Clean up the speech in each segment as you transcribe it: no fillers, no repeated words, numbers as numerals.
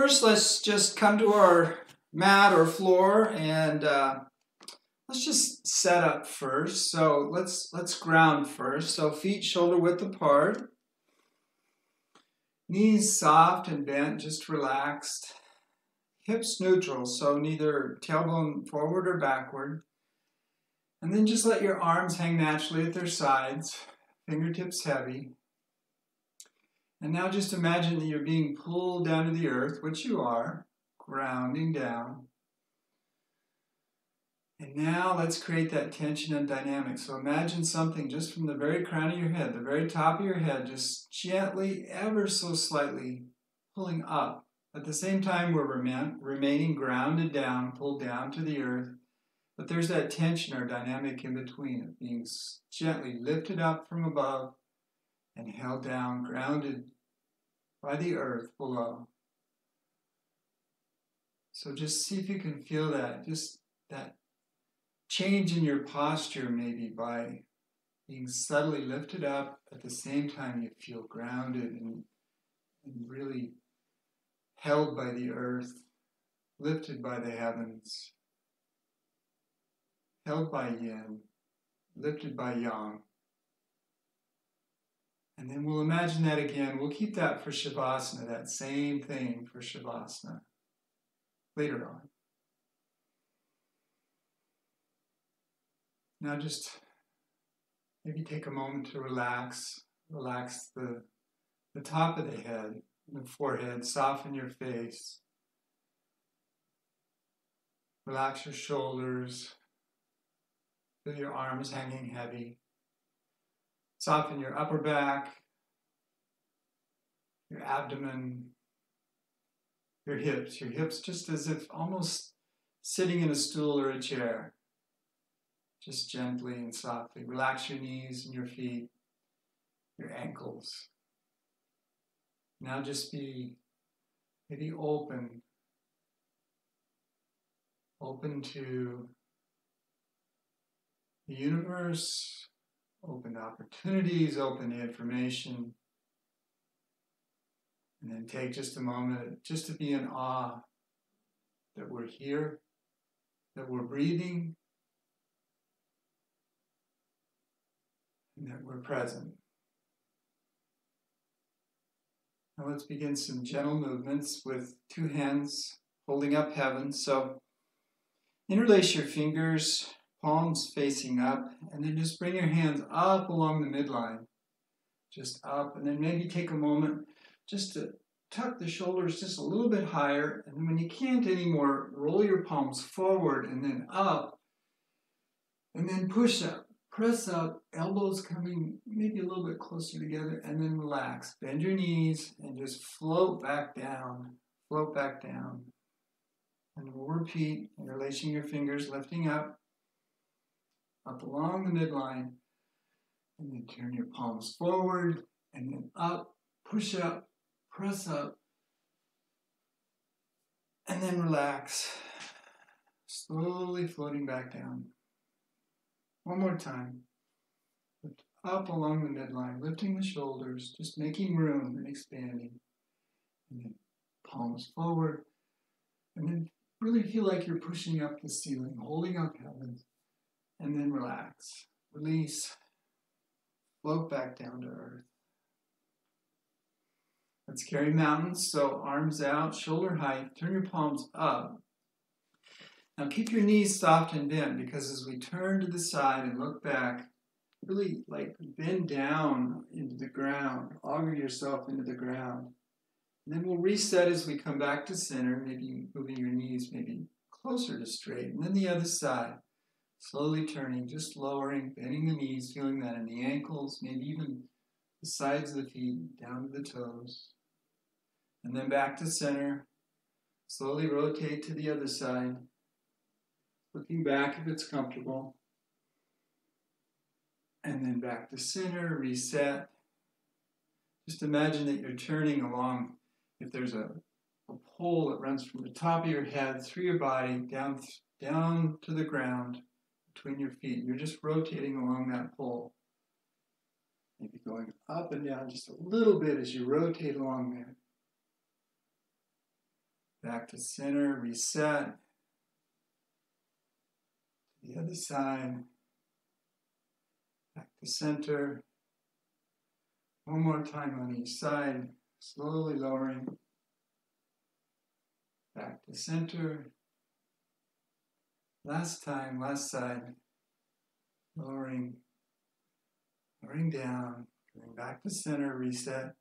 first, let's just come to our mat or floor and let's just set up first. So let's ground first. So feet shoulder width apart. Knees soft and bent, just relaxed. Hips neutral, so neither tailbone forward or backward. And then just let your arms hang naturally at their sides, fingertips heavy. And now just imagine that you're being pulled down to the earth, which you are, grounding down. And now let's create that tension and dynamic. So imagine something just from the very crown of your head, the very top of your head, just gently, ever so slightly pulling up. At the same time, we're remaining grounded down, pulled down to the earth. But there's that tension or dynamic in between it, being gently lifted up from above and held down, grounded by the earth below. So just see if you can feel that, just that change in your posture maybe by being subtly lifted up. At the same time, you feel grounded and really held by the earth, lifted by the heavens, held by yin, lifted by yang. And then we'll imagine that again. We'll keep that for Savasana, that same thing for Savasana later on. Now just maybe take a moment to relax. Relax the top of the head, the forehead, soften your face. Relax your shoulders. Feel your arms hanging heavy. Soften your upper back, your abdomen, your hips just as if almost sitting in a stool or a chair. Just gently and softly. Relax your knees and your feet, your ankles. Now just be maybe open to the universe, open to opportunities, open to information. And then take just a moment just to be in awe that we're here, that we're breathing, and that we're present. Now let's begin some gentle movements with two hands holding up heaven. So interlace your fingers, palms facing up, and then just bring your hands up along the midline. Just up, and then maybe take a moment just to tuck the shoulders just a little bit higher, and then when you can't anymore, roll your palms forward and then up, and then push up, press up, elbows coming maybe a little bit closer together, and then relax. Bend your knees and just float back down, float back down. And we'll repeat, interlacing your fingers, lifting up along the midline, and then turn your palms forward, and then up, push up, press up, and then relax, slowly floating back down. One more time. Lift up along the midline, lifting the shoulders, just making room and expanding. And then palms forward, and then really feel like you're pushing up the ceiling, holding up heaven. And then relax, release, float back down to earth. Let's carry mountains, so arms out, shoulder height, turn your palms up. Now keep your knees soft and bent, because as we turn to the side and look back, really like bend down into the ground, auger yourself into the ground. And then we'll reset as we come back to center, maybe moving your knees maybe closer to straight, and then the other side. Slowly turning, just lowering, bending the knees, feeling that in the ankles, maybe even the sides of the feet, down to the toes. And then back to center. Slowly rotate to the other side. Looking back if it's comfortable. And then back to center, reset. Just imagine that you're turning along, if there's a pole that runs from the top of your head, through your body, down to the ground, between your feet. You're just rotating along that pole. Maybe going up and down just a little bit as you rotate along there. Back to center, reset. The other side. Back to center. One more time on each side. Slowly lowering. Back to center. Last time, last side. Lowering. Lowering down. Going back to center, reset. And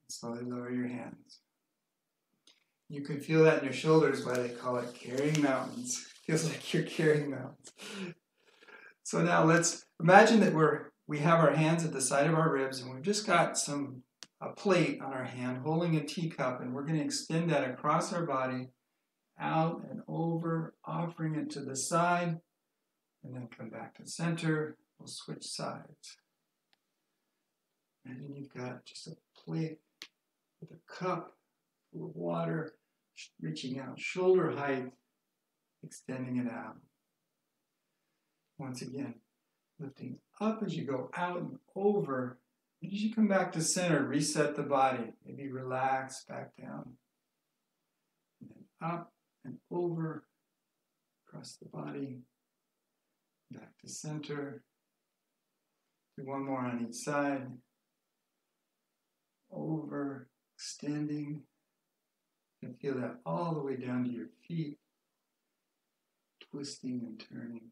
slowly lower your hands. You can feel that in your shoulders, why they call it carrying mountains. Feels like you're carrying mountains. So now let's imagine that we have our hands at the side of our ribs, and we've just got a plate on our hand holding a teacup, and we're going to extend that across our body, out and over, offering it to the side, and then come back to center. We'll switch sides. And then you've got just a plate with a cup full of water, reaching out shoulder height, extending it out. Once again, lifting up as you go out and over. And as you come back to center, reset the body. Maybe relax back down. And then up and over, across the body, back to center. Do one more on each side. Over, extending. You can feel that all the way down to your feet, twisting and turning,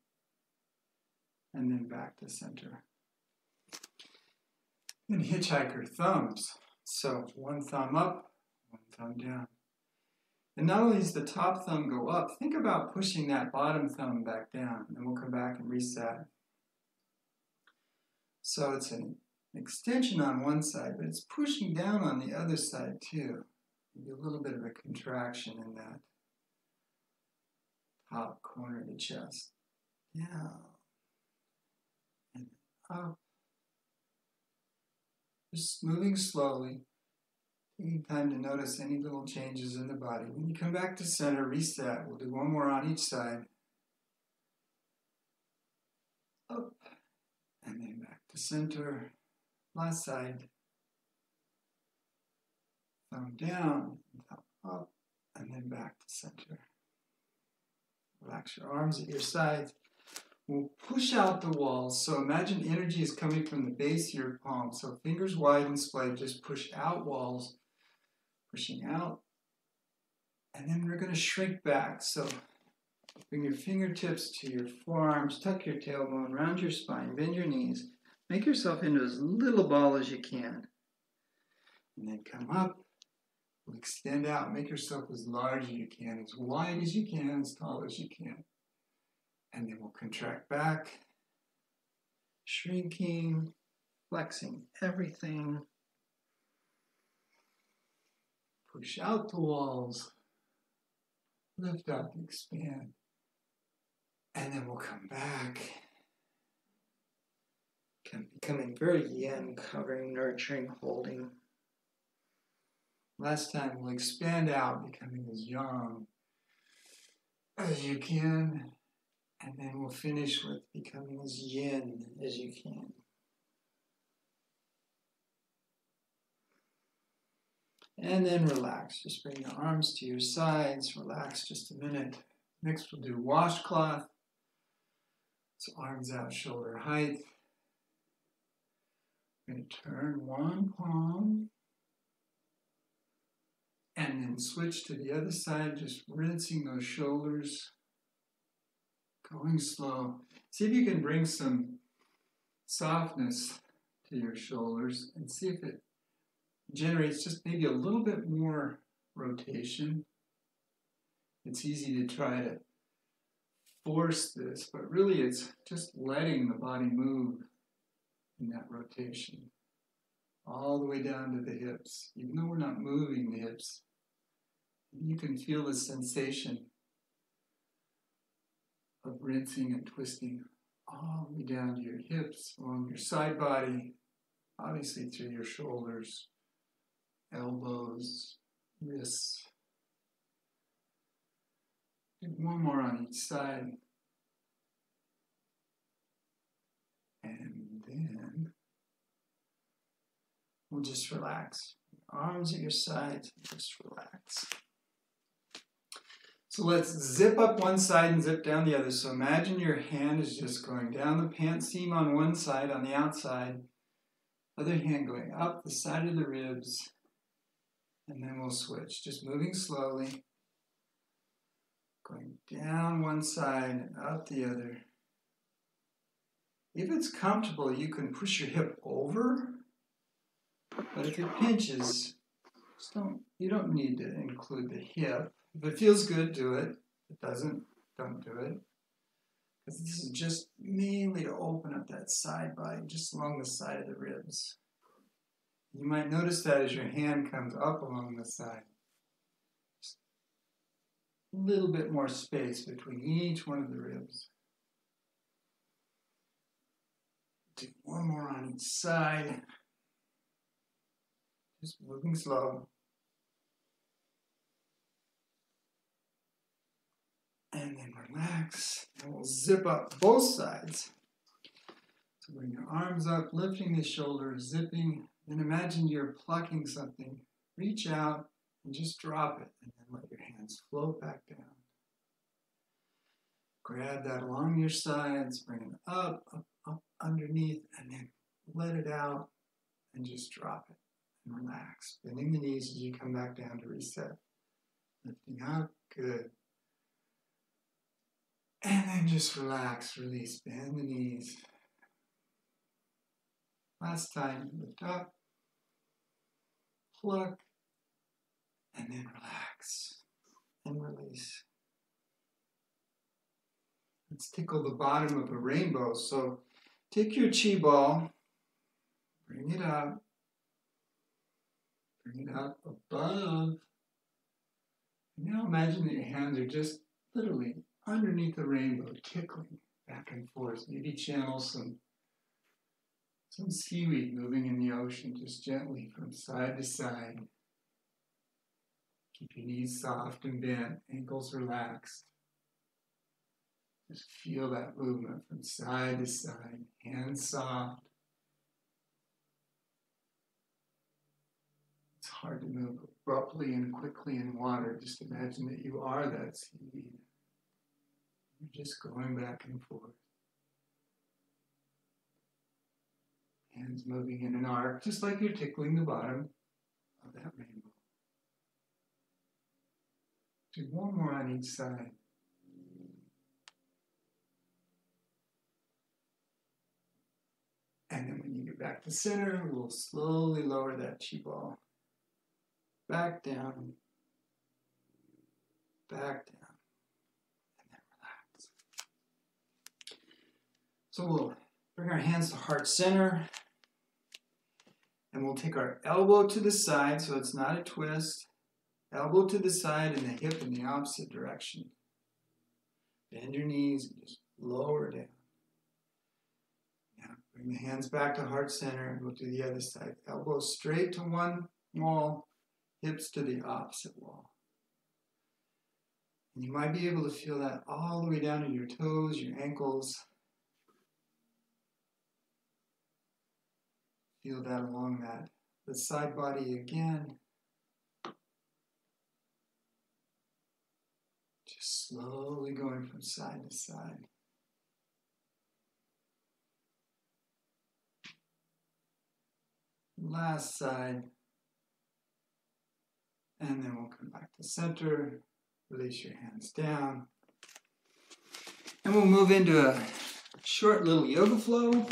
and then back to center. And hitchhiker thumbs. So one thumb up, one thumb down. And not only does the top thumb go up, think about pushing that bottom thumb back down, and we'll come back and reset. So it's an extension on one side, but it's pushing down on the other side too. Maybe a little bit of a contraction in that top corner of the chest. Down and up. Just moving slowly, taking time to notice any little changes in the body. When you come back to center, reset. We'll do one more on each side. Up and then back to center. Last side. Thumb down, thumb up, and then back to center. Relax your arms at your sides. We'll push out the walls. So imagine energy is coming from the base of your palm. So fingers wide and splayed, just push out walls, pushing out. And then we're going to shrink back. So bring your fingertips to your forearms, tuck your tailbone, round your spine, bend your knees. Make yourself into as little ball as you can. And then come up. Extend out, make yourself as large as you can, as wide as you can, as tall as you can. And then we'll contract back, shrinking, flexing everything. Push out the walls, lift up, expand. And then we'll come back. Becoming very yin, covering, nurturing, holding. Last time, we'll expand out, becoming as yang as you can. And then we'll finish with becoming as yin as you can. And then relax. Just bring your arms to your sides. Relax just a minute. Next, we'll do washcloth. So arms out, shoulder height. We're going to turn one palm. And then switch to the other side, just rinsing those shoulders, going slow. See if you can bring some softness to your shoulders and see if it generates just maybe a little bit more rotation. It's easy to try to force this, but really it's just letting the body move in that rotation. All the way down to the hips. Even though we're not moving the hips, you can feel the sensation of rinsing and twisting all the way down to your hips, along your side body, obviously through your shoulders, elbows, wrists. Do one more on each side. And then we'll just relax. Arms at your sides, just relax. So let's zip up one side and zip down the other. So imagine your hand is just going down the pant seam on one side, on the outside. Other hand going up the side of the ribs. And then we'll switch. Just moving slowly. Going down one side and up the other. If it's comfortable, you can push your hip over. But if it pinches, you don't need to include the hip. If it feels good, do it. If it doesn't, don't do it. Because this is just mainly to open up that side body, just along the side of the ribs. You might notice that as your hand comes up along the side. Just a little bit more space between each one of the ribs. Do one more on each side. Just moving slow. And then relax. And we'll zip up both sides. So bring your arms up, lifting the shoulders, zipping. Then imagine you're plucking something. Reach out and just drop it. And then let your hands float back down. Grab that along your sides. Bring it up, up, up underneath. And then let it out and just drop it. And relax. Bending the knees as you come back down to reset. Lifting up. Good. And then just relax, release, bend the knees. Last time, lift up, pluck, and then relax, and release. Let's tickle the bottom of a rainbow. So take your chi ball, bring it up above. And now imagine that your hands are just literally underneath the rainbow, tickling back and forth. Maybe channel some seaweed moving in the ocean, just gently from side to side. Keep your knees soft and bent, ankles relaxed. Just feel that movement from side to side, hands soft. It's hard to move abruptly and quickly in water. Just imagine that you are that seaweed. You're just going back and forth. Hands moving in an arc, just like you're tickling the bottom of that rainbow. Do one more on each side. And then when you get back to center, we'll slowly lower that chi ball. Back down. Back down. And then relax. So we'll bring our hands to heart center. And we'll take our elbow to the side so it's not a twist. Elbow to the side and the hip in the opposite direction. Bend your knees and just lower down. Now bring the hands back to heart center and we'll do the other side. Elbows straight to one wall, hips to the opposite wall. And you might be able to feel that all the way down to your toes, your ankles. Feel that along the side body again. Just slowly going from side to side. Last side. And then we'll come back to center. Release your hands down. And we'll move into a short little yoga flow.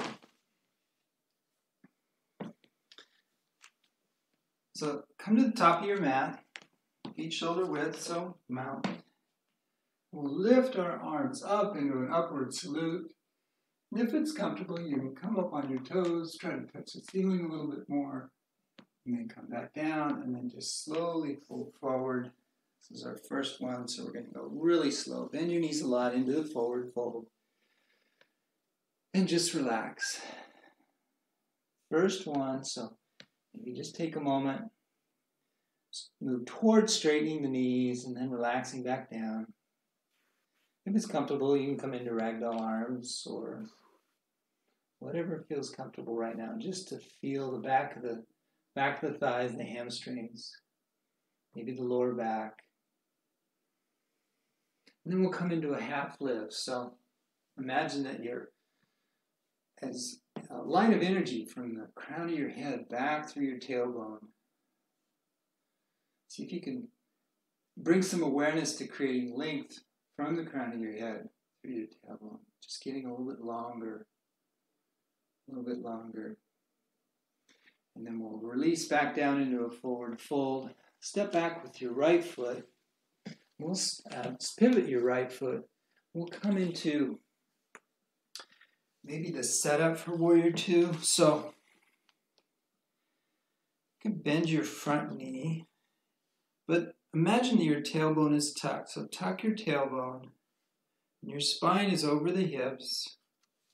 So come to the top of your mat, feet shoulder width, so mount. We'll lift our arms up into an upward salute. And if it's comfortable, you can come up on your toes, try to touch the ceiling a little bit more, and then come back down, and then just slowly fold forward. This is our first one, so we're going to go really slow. Bend your knees a lot into the forward fold. And just relax. First one, so maybe just take a moment. Move towards straightening the knees and then relaxing back down. If it's comfortable, you can come into ragdoll arms or whatever feels comfortable right now. Just to feel the back of the thighs and the hamstrings. Maybe the lower back. And then we'll come into a half lift. So imagine that you're as a line of energy from the crown of your head back through your tailbone. See if you can bring some awareness to creating length from the crown of your head through your tailbone. Just getting a little bit longer, a little bit longer. And then we'll release back down into a forward fold. Step back with your right foot. We'll pivot your right foot. We'll come into maybe the setup for Warrior Two. So you can bend your front knee, but imagine that your tailbone is tucked. So tuck your tailbone, and your spine is over the hips,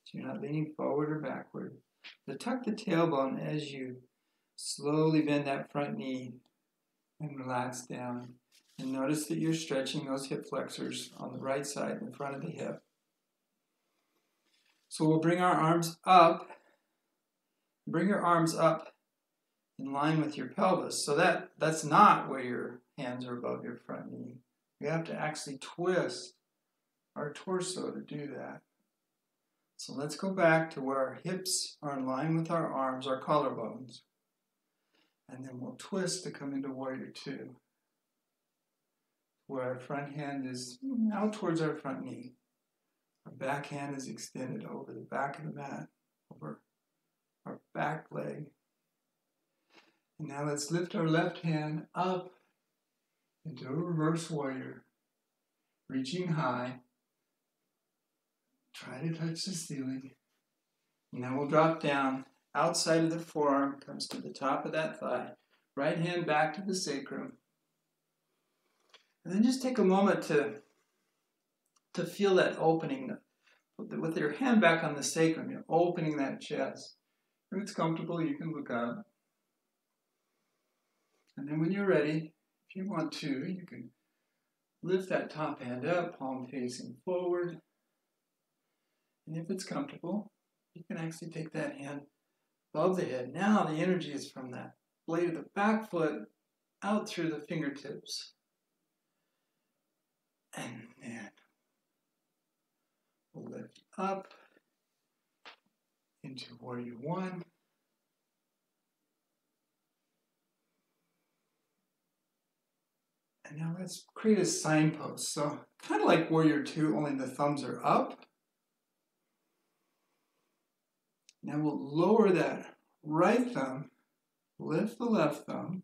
so you're not leaning forward or backward. But tuck the tailbone as you slowly bend that front knee and relax down. And notice that you're stretching those hip flexors on the right side in front of the hip. So we'll bring our arms up. Bring your arms up in line with your pelvis. So that's not where your hands are above your front knee. We have to actually twist our torso to do that. So let's go back to where our hips are in line with our arms, our collarbones. And then we'll twist to come into Warrior Two, where our front hand is out towards our front knee. Our back hand is extended over the back of the mat, over our back leg. And now let's lift our left hand up into a reverse warrior, reaching high. Try to touch the ceiling. And now we'll drop down. Outside of the forearm comes to the top of that thigh. Right hand back to the sacrum. And then just take a moment to feel that opening. With your hand back on the sacrum, you're opening that chest. If it's comfortable, you can look up. And then when you're ready, if you want to, you can lift that top hand up, palm facing forward. And if it's comfortable, you can actually take that hand above the head. Now the energy is from that blade of the back foot out through the fingertips. And then we'll lift up into Warrior One. And now let's create a signpost. So kind of like Warrior Two, only the thumbs are up. Now we'll lower that right thumb, lift the left thumb.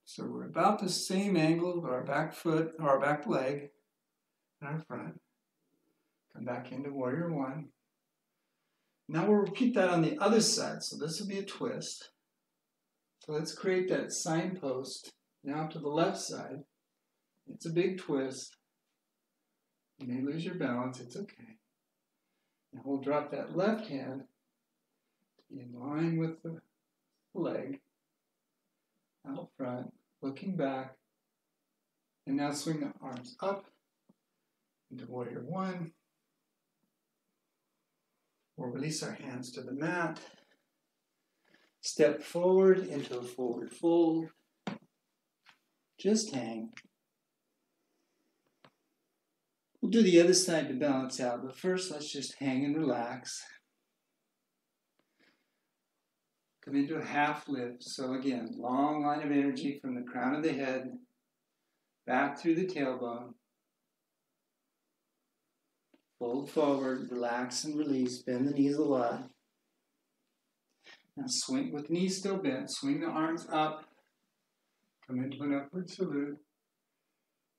So we're about the same angle of our back foot, or our back leg, and our front. Come back into Warrior One. Now we'll repeat that on the other side. So this will be a twist. So let's create that signpost now to the left side. It's a big twist. You may lose your balance, it's okay. And we'll drop that left hand to be in line with the leg, out front, looking back. And now swing the arms up into Warrior One. We'll release our hands to the mat. Step forward into a forward fold. Just hang. We'll do the other side to balance out, but first let's just hang and relax. Come into a half lift. So again, long line of energy from the crown of the head, back through the tailbone. Fold forward, relax and release, bend the knees a lot. Now swing with knees still bent, swing the arms up, come into an upward salute.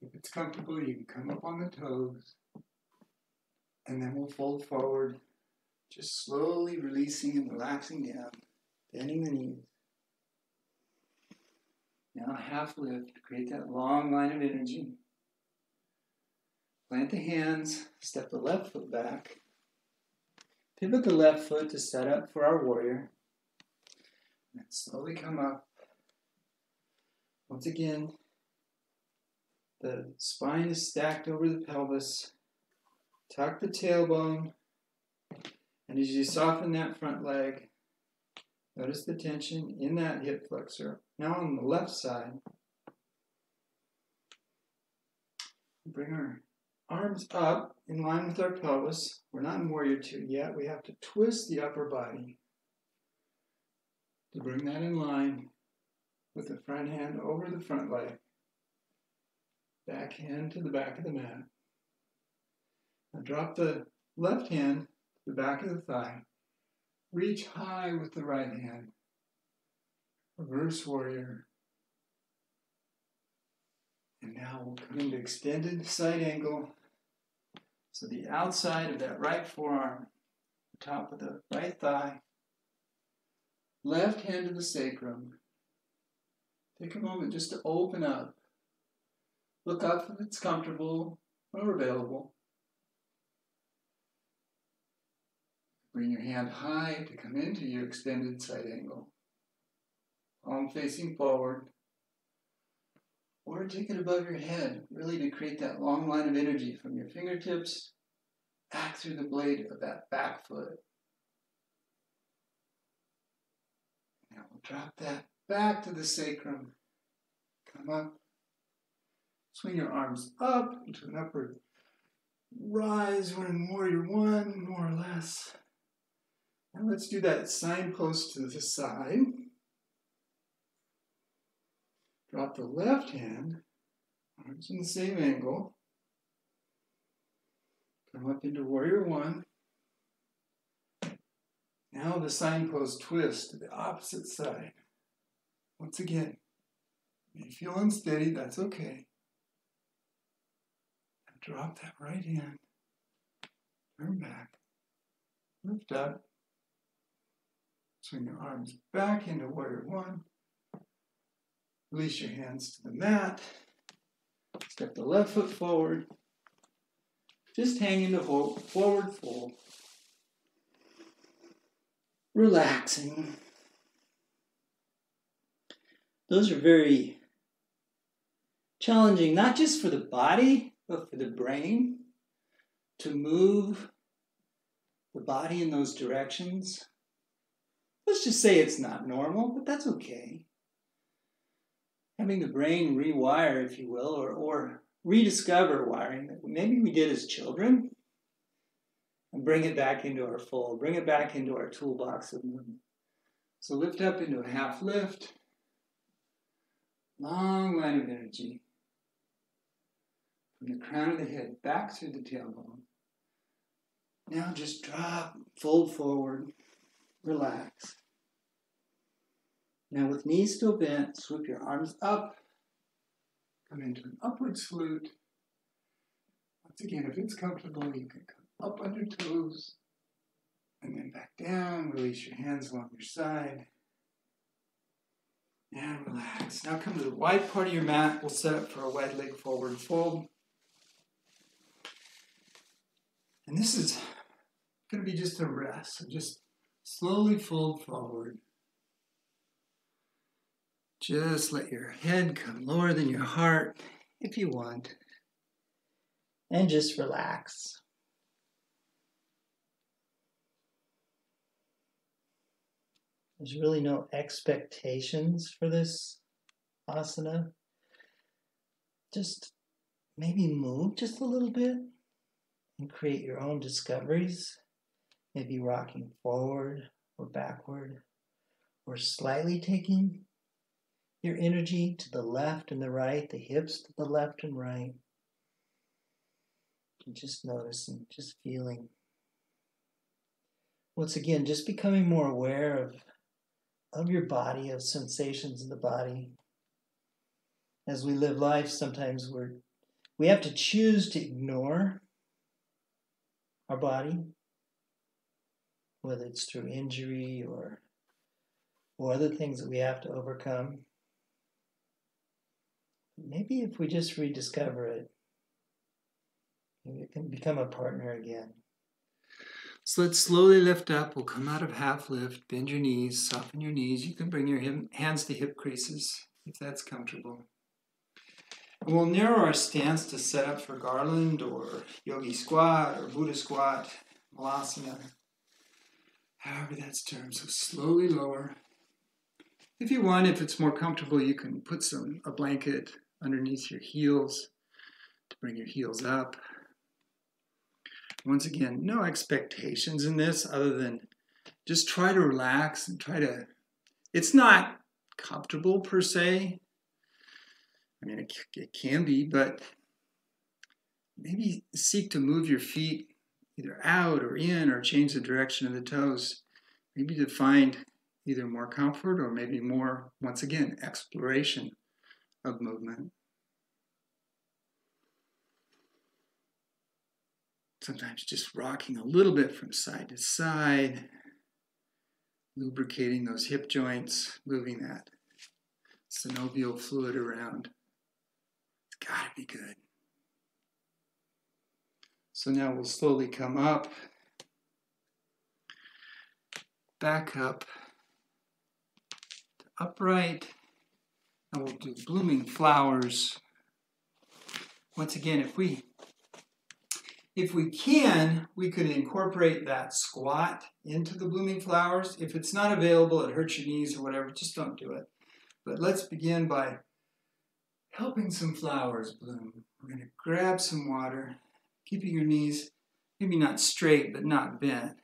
If it's comfortable, you can come up on the toes. And then we'll fold forward, just slowly releasing and relaxing down, bending the knees. Now half lift, create that long line of energy. Plant the hands, step the left foot back. Pivot the left foot to set up for our warrior. And slowly come up. Once again, the spine is stacked over the pelvis. Tuck the tailbone. And as you soften that front leg, notice the tension in that hip flexor. Now on the left side, Bring our arms up in line with our pelvis. We're not in Warrior Two yet. We have to twist the upper body to bring that in line with the front hand over the front leg. Back hand to the back of the mat. Now drop the left hand to the back of the thigh. Reach high with the right hand. Reverse warrior. And now we'll come into extended side angle. So the outside of that right forearm, the top of the right thigh, left hand to the sacrum. Take a moment just to open up. Look up if it's comfortable or available. Bring your hand high to come into your extended side angle. Palm facing forward. Or take it above your head, really to create that long line of energy from your fingertips back through the blade of that back foot. Now we'll drop that back to the sacrum. Come up. Swing your arms up into an upward rise. We're in Warrior One, more or less. Now let's do that signpost to the side. Drop the left hand, arms in the same angle. Come up into Warrior One. Now the signpost twist to the opposite side. Once again, you may feel unsteady, that's okay. And drop that right hand. Turn back. Lift up. Swing your arms back into Warrior One. Release your hands to the mat. Step the left foot forward. Just hang into forward fold. Relaxing. Those are very challenging, not just for the body, but for the brain, to move the body in those directions. Let's just say it's not normal, but that's okay. Having the brain rewire, if you will, or rediscover wiring that maybe we did as children, and bring it back into our fold, bring it back into our toolbox of movement. So lift up into a half lift, long line of energy, from the crown of the head back through the tailbone. Now just drop, fold forward, relax. Now with knees still bent, swoop your arms up, come into an upward salute. Once again, if it's comfortable, you can come up on your toes, and then back down, release your hands along your side, and relax. Now come to the wide part of your mat. We'll set up for a wide leg forward fold. And this is going to be just a rest, so just slowly fold forward. Just let your head come lower than your heart, if you want. And just relax. There's really no expectations for this asana. Just maybe move just a little bit and create your own discoveries. Maybe rocking forward or backward, or slightly taking your energy to the left and the right, the hips to the left and right. And just noticing, just feeling. Once again, just becoming more aware of your body, of sensations in the body. As we live life, sometimes we have to choose to ignore our body, whether it's through injury or other things that we have to overcome. Maybe if we just rediscover it, maybe it can become a partner again. So let's slowly lift up. We'll come out of half lift, bend your knees, soften your knees. You can bring your hands to hip creases if that's comfortable. And we'll narrow our stance to set up for garland or yogi squat or Buddha squat, malasana, however that's termed. So slowly lower. If you want, if it's more comfortable, you can put a blanket underneath your heels to bring your heels up. Once again, no expectations in this other than just try to relax and it's not comfortable per se. I mean, it can be, but maybe seek to move your feet either out or in or change the direction of the toes. Maybe to find either more comfort or maybe more, once again, exploration of movement. Sometimes just rocking a little bit from side to side, lubricating those hip joints, moving that synovial fluid around. It's got to be good. So now we'll slowly come up, back up, to upright, and we'll do blooming flowers. Once again, if we can, we could incorporate that squat into the blooming flowers. If it's not available, it hurts your knees or whatever, just don't do it. But let's begin by helping some flowers bloom. We're going to grab some water, keeping your knees maybe not straight, but not bent.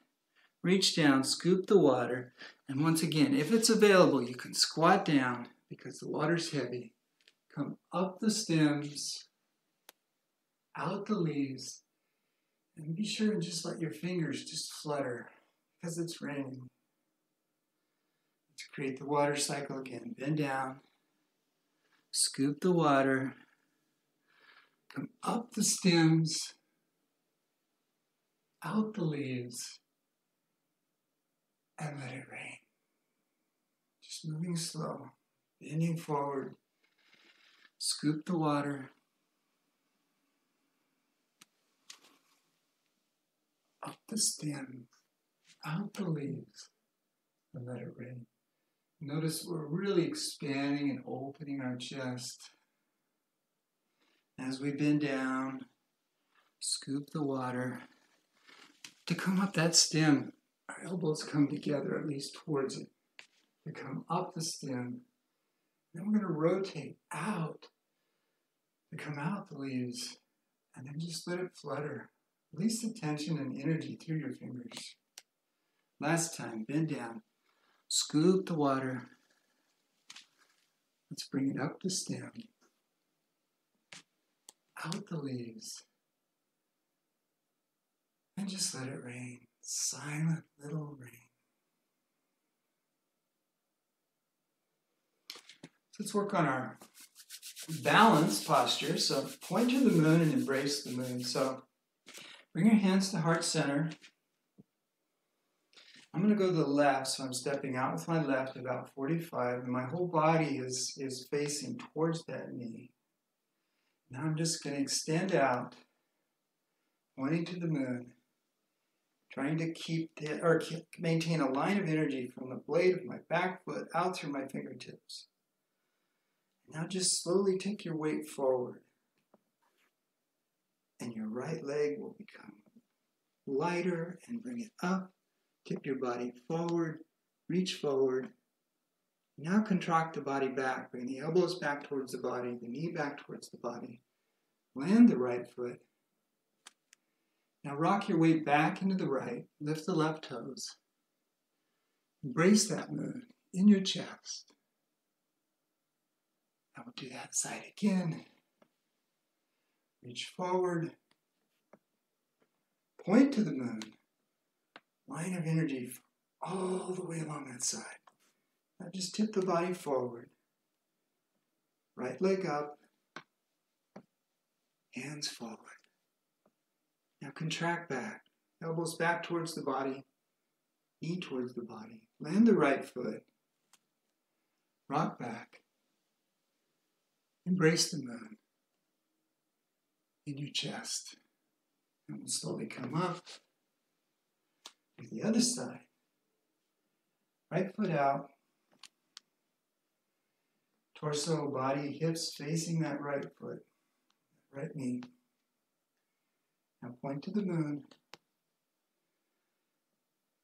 Reach down, scoop the water, and once again, if it's available, you can squat down because the water's heavy. Come up the stems, out the leaves, and be sure and just let your fingers just flutter because it's raining. Let's create the water cycle again. Bend down, scoop the water, come up the stems, out the leaves, and let it rain. Just moving slow, bending forward, scoop the water, up the stem, out the leaves, and let it rain. Notice we're really expanding and opening our chest. As we bend down, scoop the water. To come up that stem, our elbows come together, at least towards it. We come up the stem. Then we're going to rotate out to come out the leaves. And then just let it flutter. Release the tension and energy through your fingers. Last time, bend down. Scoop the water. Let's bring it up the stem. Out the leaves. And just let it rain. Silent little rain. So let's work on our balance posture. So point to the moon and embrace the moon. So bring your hands to heart center. I'm going to go to the left, so I'm stepping out with my left about 45, and my whole body is facing towards that knee. Now I'm just going to extend out, pointing to the moon, trying to maintain a line of energy from the blade of my back foot out through my fingertips. Now just slowly take your weight forward, and your right leg will become lighter and bring it up. Tip your body forward, reach forward. Now contract the body back. Bring the elbows back towards the body, the knee back towards the body. Land the right foot. Now rock your weight back into the right. Lift the left toes. Embrace that moon in your chest. Now we'll do that side again. Reach forward. Point to the moon. Line of energy all the way along that side. Now just tip the body forward. Right leg up. Hands forward. Now contract back. Elbows back towards the body. Knee towards the body. Land the right foot. Rock back. Embrace the moon in your chest. And we'll slowly come up. With the other side. Right foot out. Torso, body, hips facing that right foot. Right knee. Now point to the moon.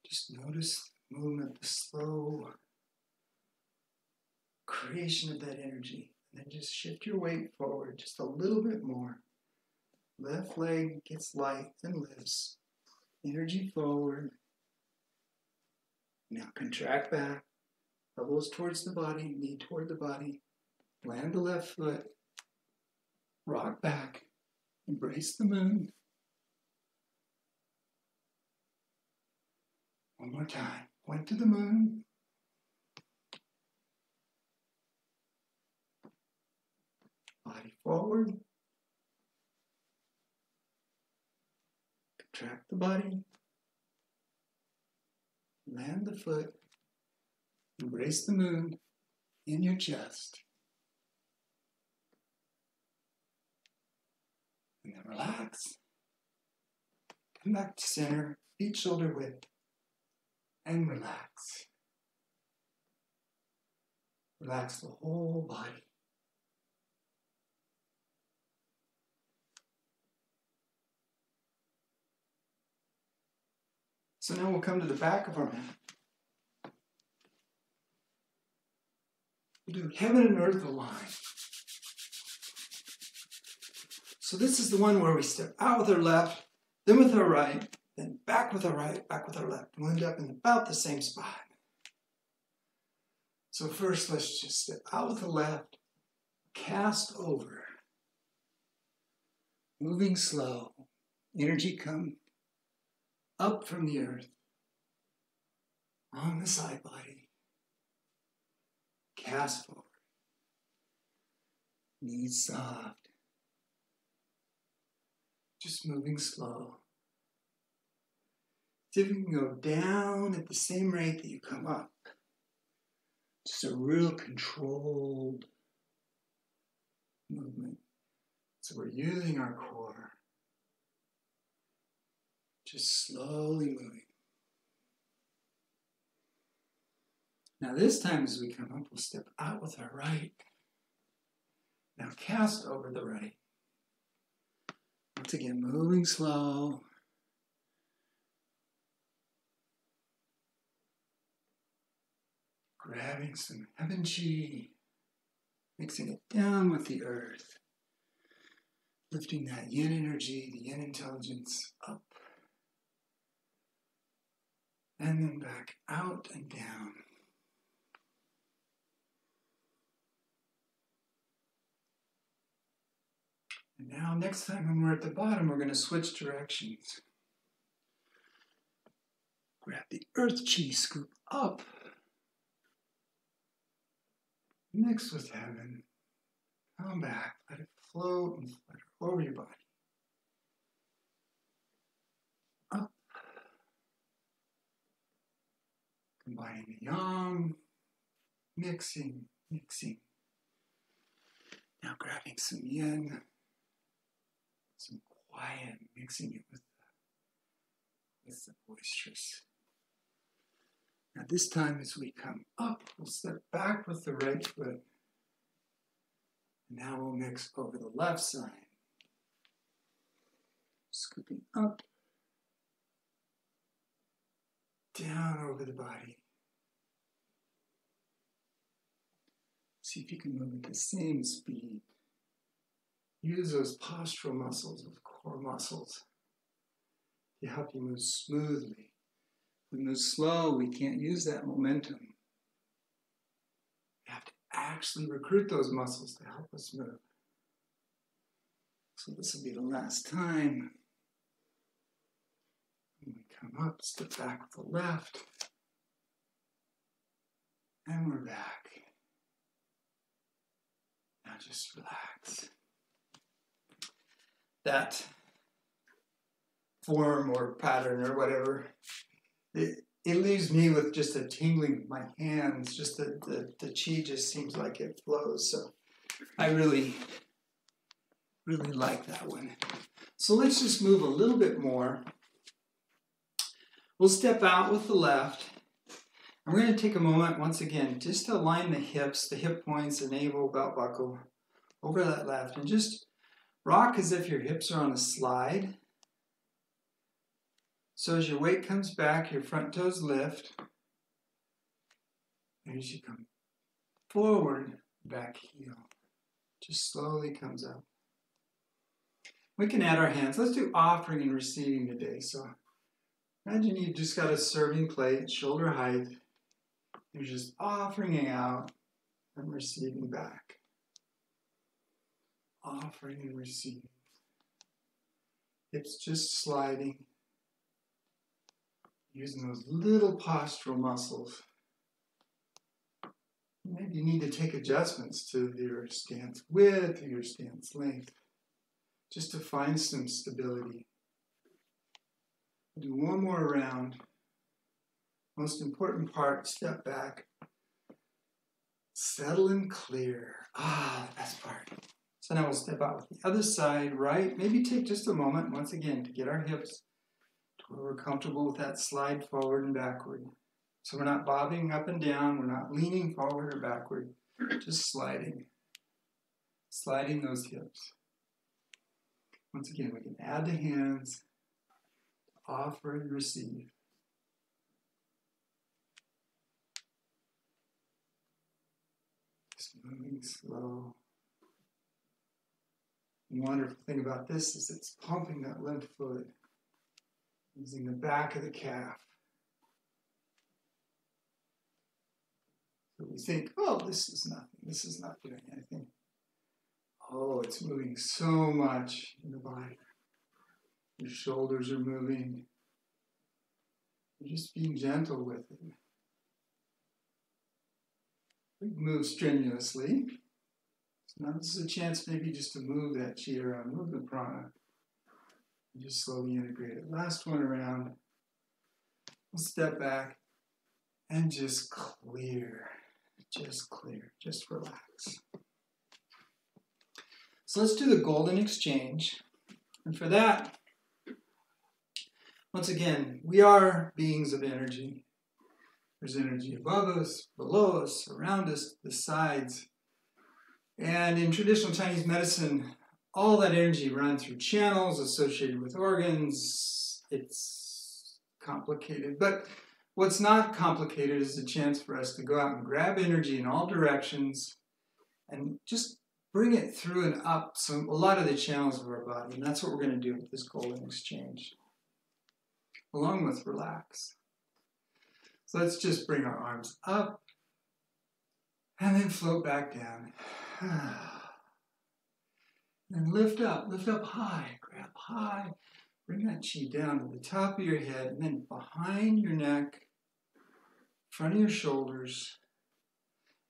Just notice the movement, the slow creation of that energy. And then just shift your weight forward just a little bit more. Left leg gets light and lifts. Energy forward. Now contract back. Elbows towards the body, knee toward the body. Land the left foot. Rock back. Embrace the moon. One more time. Point to the moon. Body forward. Contract the body. Land the foot. Embrace the moon in your chest. And then relax. Come back to center, feet shoulder width, and relax. Relax the whole body. So now we'll come to the back of our mat. We'll do heaven and earth align. So this is the one where we step out with our left, then with our right, then back with our right, back with our left. We'll end up in about the same spot. So first, let's just step out with the left, cast over. Moving slow. Energy come up from the earth, on the side body. Cast forward. Knees soft. Just moving slow. See if you can go down at the same rate that you come up. Just a real controlled movement. So we're using our core. Just slowly moving. Now this time as we come up, we'll step out with our right. Now cast over the right. Once again, moving slow. Grabbing some heaven chi. Mixing it down with the earth. Lifting that yin energy, the yin intelligence up. And then back out and down. And now next time when we're at the bottom, we're going to switch directions. Grab the earth chi, scoop up. Mix with heaven. Come back. Let it float and flutter over your body. Up. Combining the yang. Mixing. Now grabbing some yin. Some quiet, mixing it with the boisterous. Now this time as we come up, we'll step back with the right foot. And now we'll mix over the left side. Scooping up, down over the body. See if you can move at the same speed. Use those postural muscles, those core muscles, to help you move smoothly. If we move slow, we can't use that momentum. We have to actually recruit those muscles to help us move. So this will be the last time. When we come up, step back with the left. And we're back. Now just relax. That form or pattern or whatever, it leaves me with just a tingling of my hands. Just the chi just seems like it flows. So I really like that one. So let's just move a little bit more. We'll step out with the left. And we're going to take a moment once again just to align the hips, the hip points, the navel, belt buckle over that left, and just rock as if your hips are on a slide. So as your weight comes back, your front toes lift. And as you come forward, back heel just slowly comes up. We can add our hands. Let's do offering and receiving today. So imagine you've just got a serving plate, shoulder height. You're just offering out and receiving back. Offering and receiving. Hips just sliding. Using those little postural muscles. Maybe you need to take adjustments to your stance width or your stance length, just to find some stability. Do one more round. Most important part, step back. Settle and clear. Ah, the best part. So now we'll step out with the other side, right? Maybe take just a moment, once again, to get our hips to where we're comfortable with that slide forward and backward. So we're not bobbing up and down, we're not leaning forward or backward, just sliding. Sliding those hips. Once again, we can add the hands, offer and receive. Just moving slow. The wonderful thing about this is it's pumping that lymph fluid using the back of the calf. So we think, oh, this is nothing. This is not doing anything. Oh, it's moving so much in the body. Your shoulders are moving. You're just being gentle with it. We move strenuously. So now this is a chance maybe just to move that chi around, move the prana. And just slowly integrate it. Last one around. We'll step back and just clear. Just clear. Just relax. So let's do the golden exchange. And for that, once again, we are beings of energy. There's energy above us, below us, around us, the sides. And in traditional Chinese medicine, all that energy runs through channels associated with organs. It's complicated. But what's not complicated is the chance for us to go out and grab energy in all directions and just bring it through and up a lot of the channels of our body. And that's what we're going to do with this golden exchange, along with relax. So let's just bring our arms up and then float back down. And lift up high, grab high. Bring that chi down to the top of your head and then behind your neck, front of your shoulders.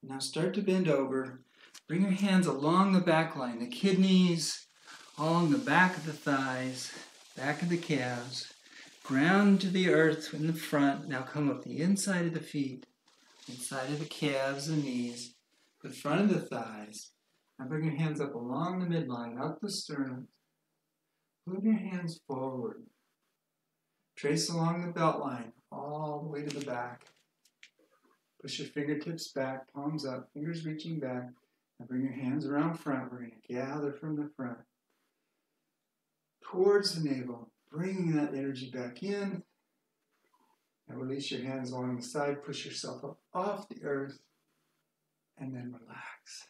Now start to bend over. Bring your hands along the back line, the kidneys, along the back of the thighs, back of the calves. Ground to the earth in the front. Now come up the inside of the feet, inside of the calves and knees, the front of the thighs. Now bring your hands up along the midline, up the sternum. Move your hands forward. Trace along the belt line, all the way to the back. Push your fingertips back, palms up, fingers reaching back. Now bring your hands around front. We're going to gather from the front. Towards the navel, bringing that energy back in. And release your hands along the side. Push yourself up off the earth. And then relax.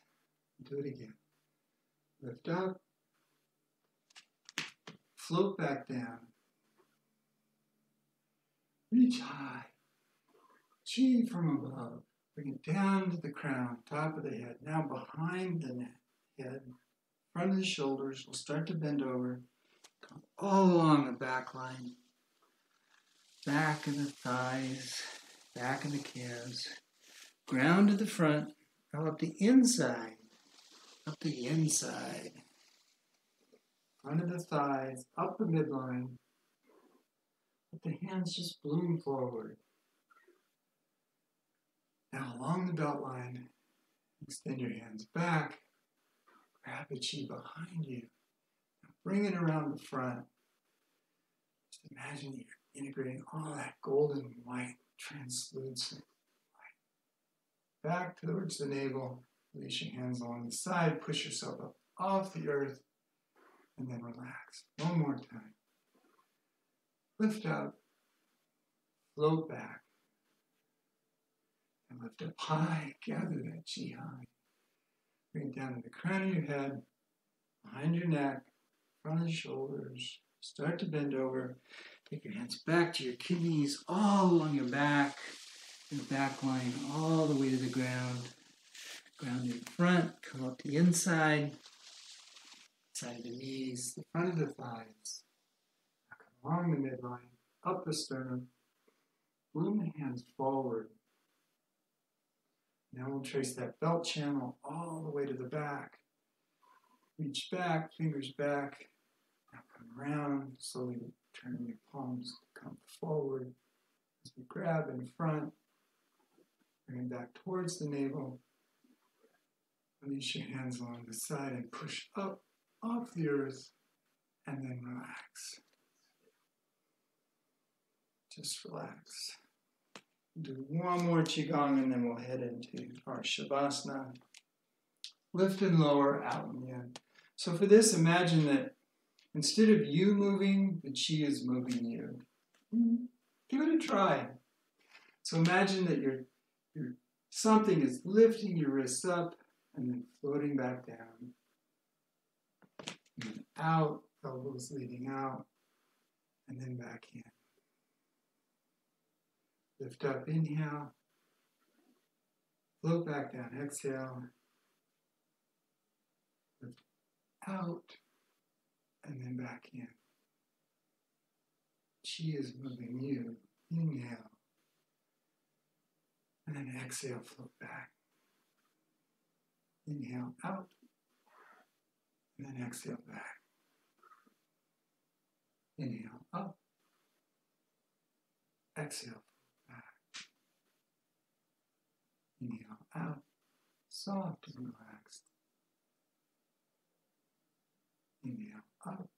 Do it again. Lift up. Float back down. Reach high. Chi from above. Bring it down to the crown, top of the head. Now behind the head, front of the shoulders. We'll start to bend over. Come all along the back line. Back of the thighs. Back of the calves. Ground to the front. Go up the inside. Up the inside. Front of the thighs. Up the midline. Let the hands just bloom forward. Now along the belt line, extend your hands back, grab the chi behind you, now bring it around the front. Just imagine you're integrating all that golden white, translucent light. Back towards the navel, release your hands along the side, push yourself up off the earth, and then relax. One more time. Lift up, float back. And lift up high, gather that chi high. Bring it down to the crown of your head, behind your neck, front of the shoulders. Start to bend over. Take your hands back to your kidneys, all along your back, your back line, all the way to the ground. Ground in front, come up the inside, side of the knees, the front of the thighs. Now come along the midline, up the sternum. Move the hands forward. Now we'll trace that belt channel all the way to the back. Reach back, fingers back. Now come around, slowly turning your palms to come forward. As we grab in front, bring it back towards the navel. Release your hands along the side and push up off the earth, and then relax. Just relax. Do one more Qigong and then we'll head into our Savasana. Lift and lower, out and in. So for this, imagine that instead of you moving, the Qi is moving you. Give it a try. So imagine that your something is lifting your wrists up and then floating back down. And out, elbows leading out, and then back in. Lift up, inhale. Float back down, exhale. Lift out, and then back in. Qi is moving you. Inhale. And then exhale, float back. Inhale out. And then exhale back. Inhale up. Exhale, float back. Inhale out. Soft and relaxed. Inhale up.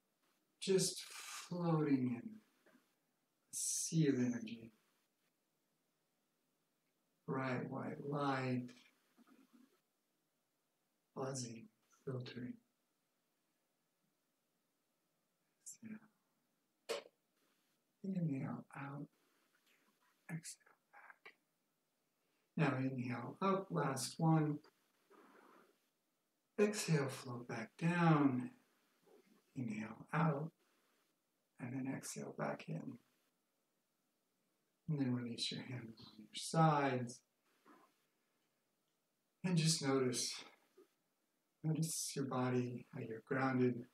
Just floating in a sea of energy. Bright white light. Buzzing, filtering. Exhale. Inhale out. Exhale back. Now inhale up, last one. Exhale, float back down. Inhale out. And then exhale back in. And then release your hands on your sides. And just notice your body, how you're grounded.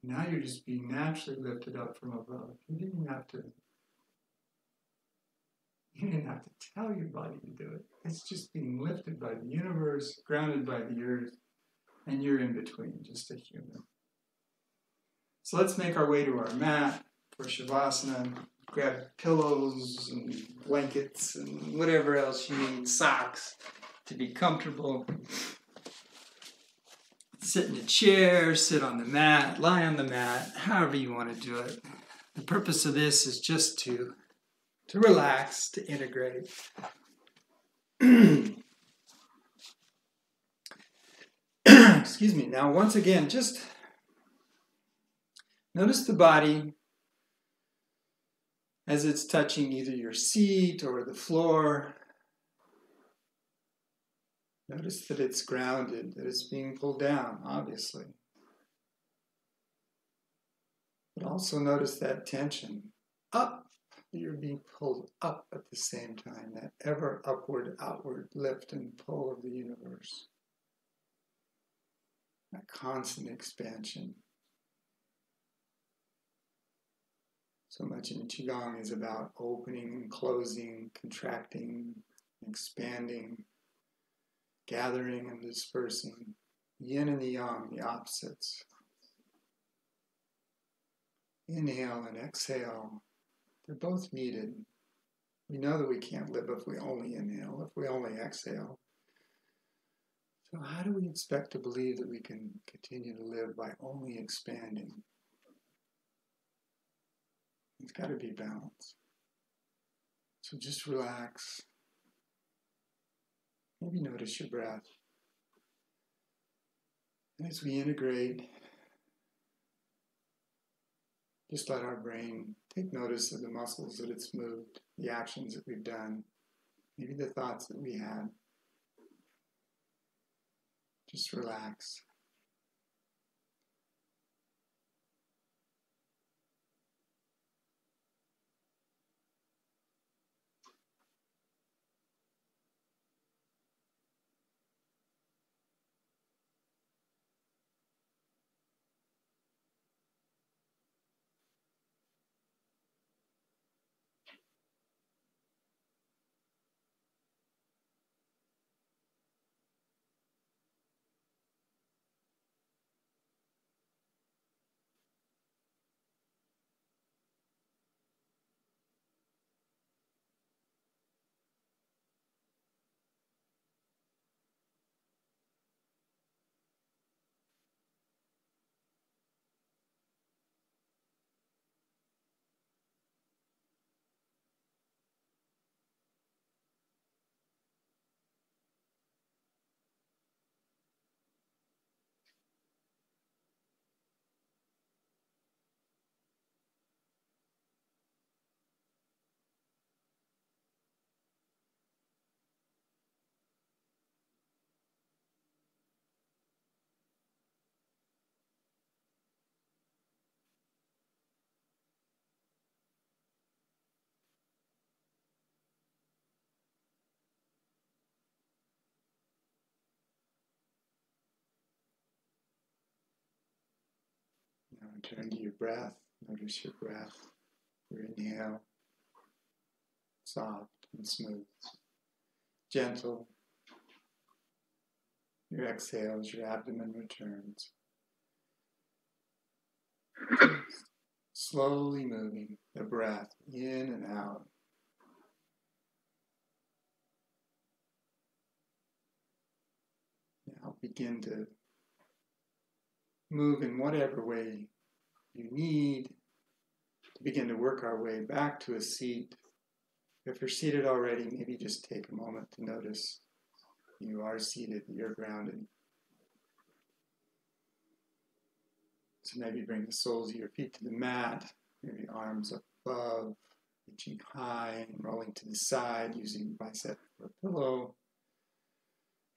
Now you're just being naturally lifted up from above. You didn't have to tell your body to do it. It's just being lifted by the universe, grounded by the earth, and you're in between, just a human. So let's make our way to our mat for Savasana. Grab pillows and blankets and whatever else you need, socks to be comfortable. Sit in a chair, sit on the mat, lie on the mat, however you want to do it. The purpose of this is just to relax, to integrate. Excuse me. Now, once again, just notice the body as it's touching either your seat or the floor. Notice that it's grounded, that it's being pulled down, obviously. But also notice that tension up, that you're being pulled up at the same time, that ever upward, outward lift and pull of the universe. That constant expansion. So much in Qigong is about opening and closing, contracting, expanding, gathering and dispersing. Yin and the yang, the opposites. Inhale and exhale. They're both needed. We know that we can't live if we only inhale, if we only exhale. So how do we expect to believe that we can continue to live by only expanding? It's got to be balance. So just relax. Maybe notice your breath. And as we integrate, just let our brain take notice of the muscles that it's moved, the actions that we've done, maybe the thoughts that we had. Just relax. Return to your breath. Notice your breath. Your inhale. Soft and smooth. Gentle. Your exhale as your abdomen returns. Slowly moving the breath in and out. Now begin to move in whatever way you need to begin to work our way back to a seat. If you're seated already, maybe just take a moment to notice you are seated, you're grounded. So maybe bring the soles of your feet to the mat, maybe arms up above, reaching high and rolling to the side, using bicep for a pillow.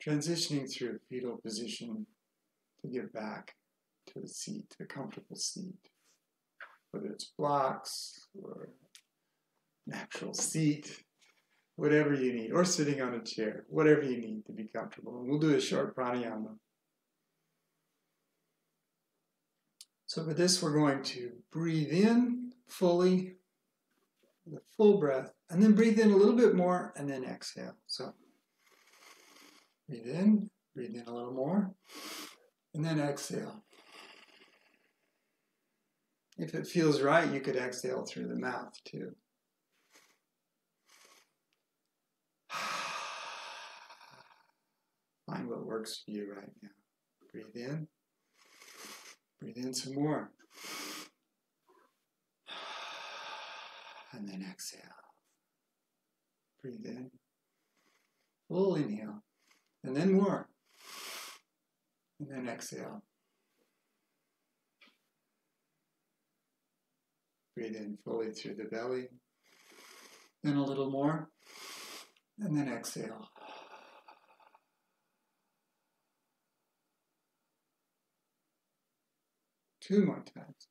Transitioning through a fetal position to get back to a seat, a comfortable seat. Whether it's blocks or an actual seat, whatever you need, or sitting on a chair, whatever you need to be comfortable. And we'll do a short pranayama. So for this, we're going to breathe in fully, the full breath, and then breathe in a little bit more, and then exhale. So breathe in a little more, and then exhale. If it feels right, you could exhale through the mouth too. Find what works for you right now. Breathe in some more. And then exhale. Breathe in. Full inhale. And then more. And then exhale. Breathe in fully through the belly. Then a little more. And then exhale. 2 more times.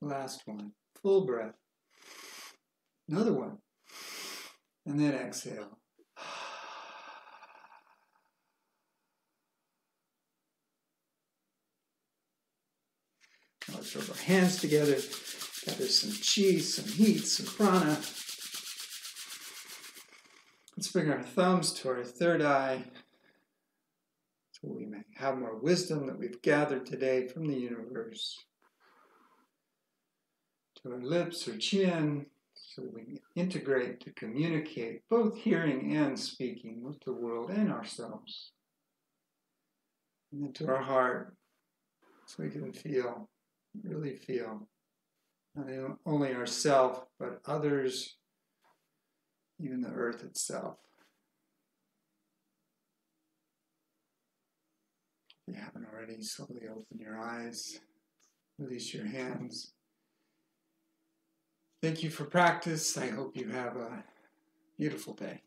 Last one. Full breath. Another one. And then exhale. Now let's rub our hands together. Gather some chi, some heat, some prana. Let's bring our thumbs to our third eye so we may have more wisdom that we've gathered today from the universe. To our lips or chin so that we can integrate to communicate both hearing and speaking with the world and ourselves. And then to our heart so we can feel, really feel, not only ourselves but others, even the earth itself. If you haven't already, slowly open your eyes, release your hands. Thank you for practice. I hope you have a beautiful day.